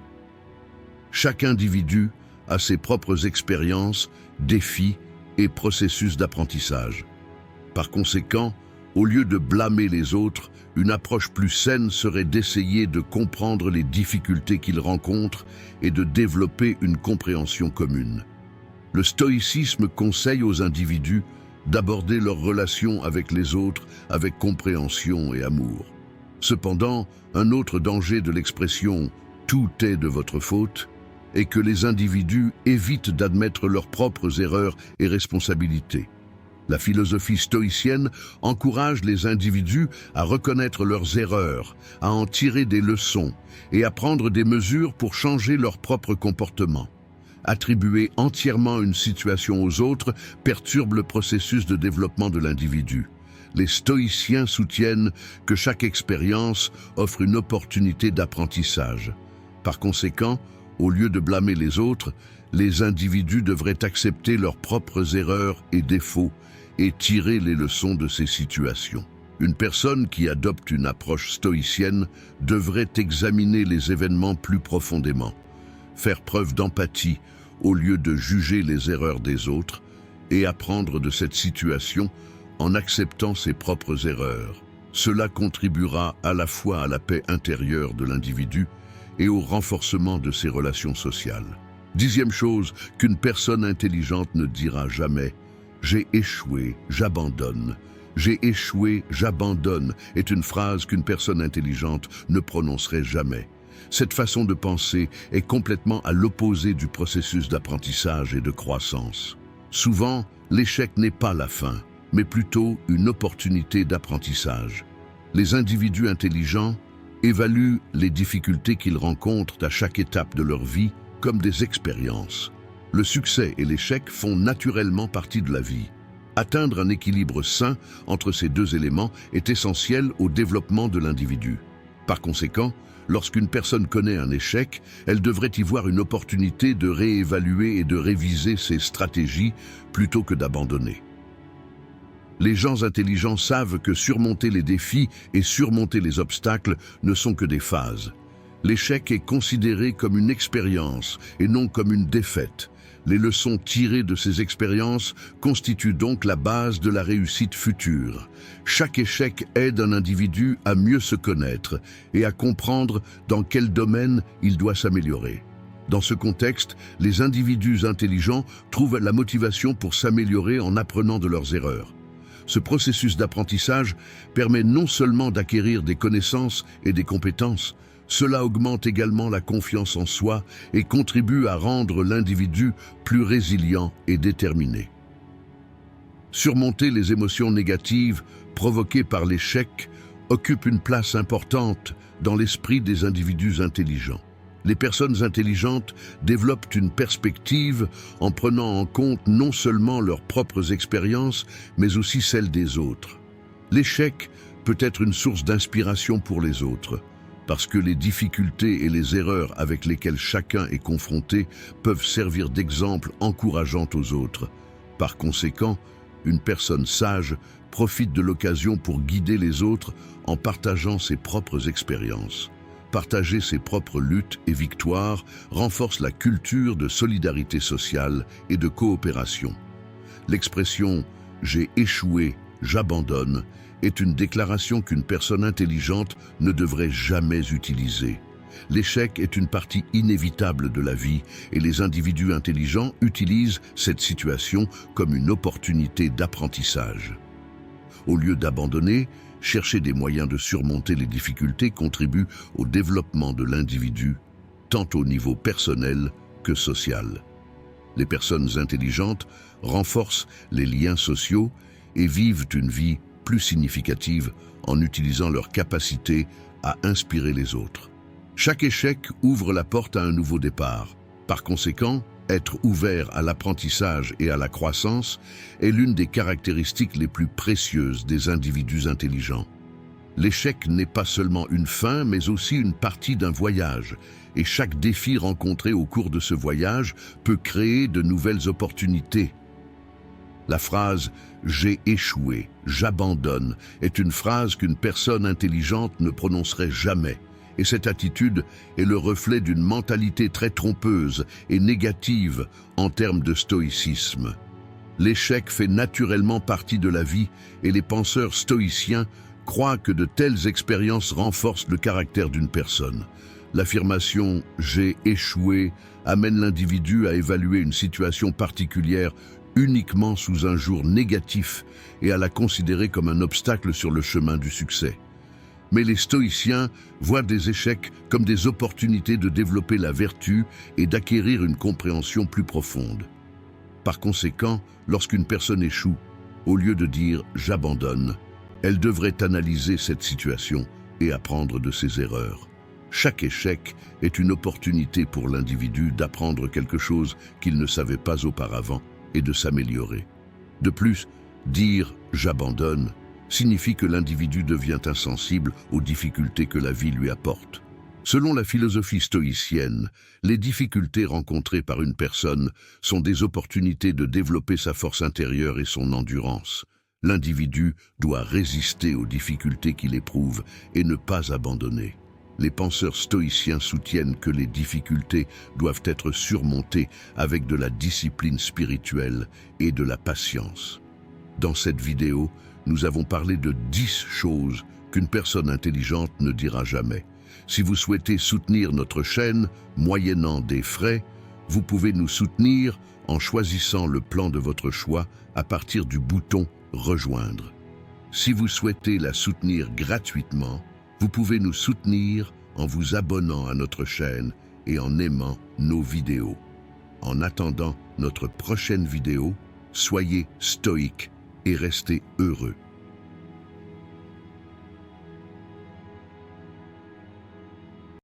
Chaque individu a ses propres expériences, défis et processus d'apprentissage. Par conséquent, au lieu de blâmer les autres, une approche plus saine serait d'essayer de comprendre les difficultés qu'ils rencontrent et de développer une compréhension commune. Le stoïcisme conseille aux individus d'aborder leurs relations avec les autres avec compréhension et amour. Cependant, un autre danger de l'expression « tout est de votre faute » est que les individus évitent d'admettre leurs propres erreurs et responsabilités. La philosophie stoïcienne encourage les individus à reconnaître leurs erreurs, à en tirer des leçons et à prendre des mesures pour changer leur propre comportement. Attribuer entièrement une situation aux autres perturbe le processus de développement de l'individu. Les stoïciens soutiennent que chaque expérience offre une opportunité d'apprentissage. Par conséquent, au lieu de blâmer les autres, les individus devraient accepter leurs propres erreurs et défauts et tirer les leçons de ces situations. Une personne qui adopte une approche stoïcienne devrait examiner les événements plus profondément, faire preuve d'empathie au lieu de juger les erreurs des autres et apprendre de cette situation en acceptant ses propres erreurs. Cela contribuera à la fois à la paix intérieure de l'individu et au renforcement de ses relations sociales. 10e chose qu'une personne intelligente ne dira jamais: « J'ai échoué, j'abandonne ». « J'ai échoué, j'abandonne » est une phrase qu'une personne intelligente ne prononcerait jamais. Cette façon de penser est complètement à l'opposé du processus d'apprentissage et de croissance. Souvent, l'échec n'est pas la fin, mais plutôt une opportunité d'apprentissage. Les individus intelligents évaluent les difficultés qu'ils rencontrent à chaque étape de leur vie comme des expériences. Le succès et l'échec font naturellement partie de la vie. Atteindre un équilibre sain entre ces deux éléments est essentiel au développement de l'individu. Par conséquent, lorsqu'une personne connaît un échec, elle devrait y voir une opportunité de réévaluer et de réviser ses stratégies plutôt que d'abandonner. Les gens intelligents savent que surmonter les défis et surmonter les obstacles ne sont que des phases. L'échec est considéré comme une expérience et non comme une défaite. Les leçons tirées de ces expériences constituent donc la base de la réussite future. Chaque échec aide un individu à mieux se connaître et à comprendre dans quel domaine il doit s'améliorer. Dans ce contexte, les individus intelligents trouvent la motivation pour s'améliorer en apprenant de leurs erreurs. Ce processus d'apprentissage permet non seulement d'acquérir des connaissances et des compétences, cela augmente également la confiance en soi et contribue à rendre l'individu plus résilient et déterminé. Surmonter les émotions négatives provoquées par l'échec occupe une place importante dans l'esprit des individus intelligents. Les personnes intelligentes développent une perspective en prenant en compte non seulement leurs propres expériences, mais aussi celles des autres. L'échec peut être une source d'inspiration pour les autres, parce que les difficultés et les erreurs avec lesquelles chacun est confronté peuvent servir d'exemple encourageant aux autres. Par conséquent, une personne sage profite de l'occasion pour guider les autres en partageant ses propres expériences. Partager ses propres luttes et victoires renforce la culture de solidarité sociale et de coopération. L'expression « j'ai échoué, j'abandonne » est une déclaration qu'une personne intelligente ne devrait jamais utiliser. L'échec est une partie inévitable de la vie et les individus intelligents utilisent cette situation comme une opportunité d'apprentissage. Au lieu d'abandonner, chercher des moyens de surmonter les difficultés contribue au développement de l'individu, tant au niveau personnel que social. Les personnes intelligentes renforcent les liens sociaux et vivent une vie plus significative en utilisant leur capacité à inspirer les autres. Chaque échec ouvre la porte à un nouveau départ. Par conséquent, être ouvert à l'apprentissage et à la croissance est l'une des caractéristiques les plus précieuses des individus intelligents. L'échec n'est pas seulement une fin, mais aussi une partie d'un voyage, et chaque défi rencontré au cours de ce voyage peut créer de nouvelles opportunités. La phrase « j'ai échoué, j'abandonne » est une phrase qu'une personne intelligente ne prononcerait jamais. Et cette attitude est le reflet d'une mentalité très trompeuse et négative en termes de stoïcisme. L'échec fait naturellement partie de la vie et les penseurs stoïciens croient que de telles expériences renforcent le caractère d'une personne. L'affirmation « j'ai échoué » amène l'individu à évaluer une situation particulière uniquement sous un jour négatif et à la considérer comme un obstacle sur le chemin du succès. Mais les stoïciens voient des échecs comme des opportunités de développer la vertu et d'acquérir une compréhension plus profonde. Par conséquent, lorsqu'une personne échoue, au lieu de dire « j'abandonne », elle devrait analyser cette situation et apprendre de ses erreurs. Chaque échec est une opportunité pour l'individu d'apprendre quelque chose qu'il ne savait pas auparavant et de s'améliorer. De plus, dire « j'abandonne » signifie que l'individu devient insensible aux difficultés que la vie lui apporte. Selon la philosophie stoïcienne, les difficultés rencontrées par une personne sont des opportunités de développer sa force intérieure et son endurance. L'individu doit résister aux difficultés qu'il éprouve et ne pas abandonner. Les penseurs stoïciens soutiennent que les difficultés doivent être surmontées avec de la discipline spirituelle et de la patience. Dans cette vidéo, nous avons parlé de 10 choses qu'une personne intelligente ne dira jamais. Si vous souhaitez soutenir notre chaîne, moyennant des frais, vous pouvez nous soutenir en choisissant le plan de votre choix à partir du bouton « Rejoindre ». Si vous souhaitez la soutenir gratuitement, vous pouvez nous soutenir en vous abonnant à notre chaîne et en aimant nos vidéos. En attendant notre prochaine vidéo, soyez stoïques et restez heureux.